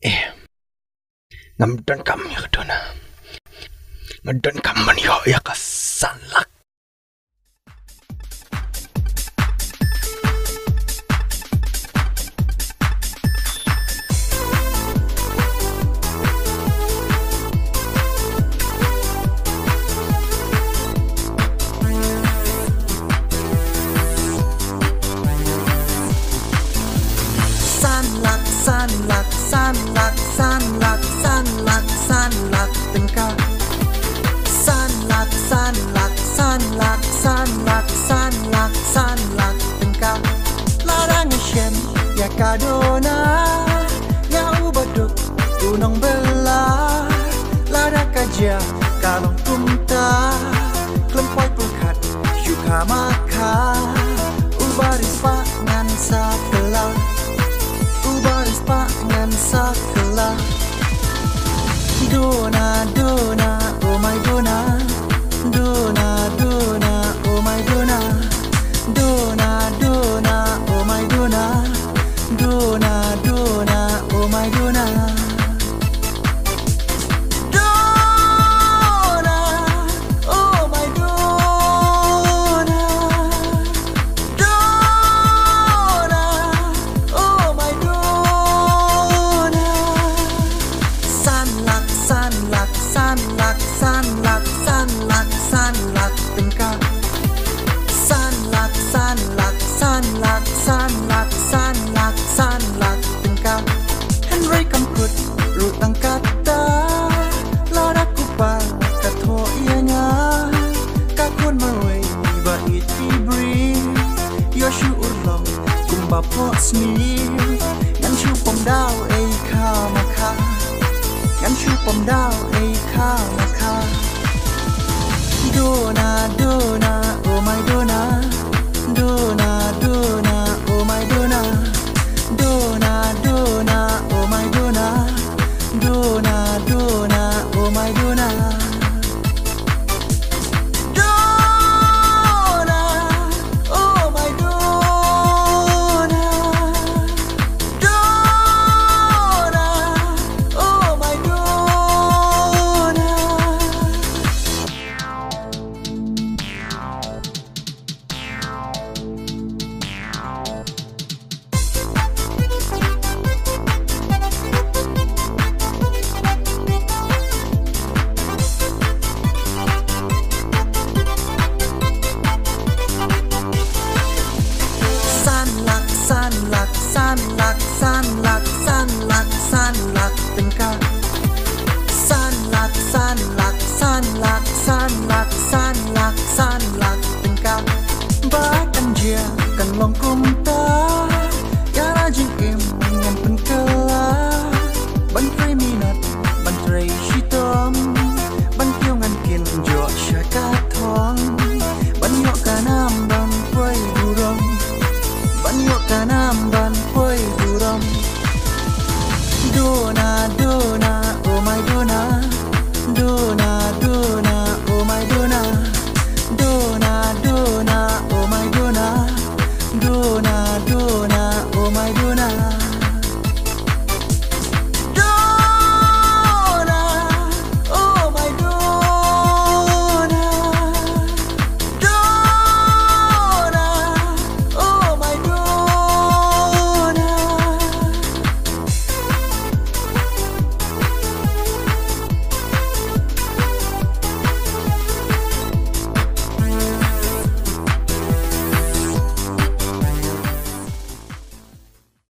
Ngamdan kam ya dona. Ngamdan kam man ya kasanlak. Sanlak tingkah sanlak tingkah larangan syen ya kadona ya ubaduk unong bela lara kaja kalong kumta klempoi pulkat syuka maka ubaris pak ngan sakela ubaris pak ngan sakela. Dona, dona, oh my dona. Dona, dona, oh my dona. Dona, dona, oh my dona. Dona, dona, oh my dona. Dona, oh my dona. Dona, oh my dona. Sanlak tingkah sanlak tingkah Henry kamkut rutang kata lara kupal katho ianya kakun marway ba itibri yoshu urlong kumba posni yan shu pom dao ei kha makha yan shu pom dao ei kha makha. Dona, dona, oh my dona. Dona, dona, oh my dona. Dona, dona, oh my dona. Dona, dona, oh my dona. Dona, oh my dona. Dona, oh my dona. Sanlak tingkah sanlak tingkah bahkan dia kan long kumta ya rajin im dengan penkela ban tray minat ban tray shitom ban kyongan kin jo syakathong ban yok kanam ban poi burom ban yok kanam ban poi burom. Dona, dona,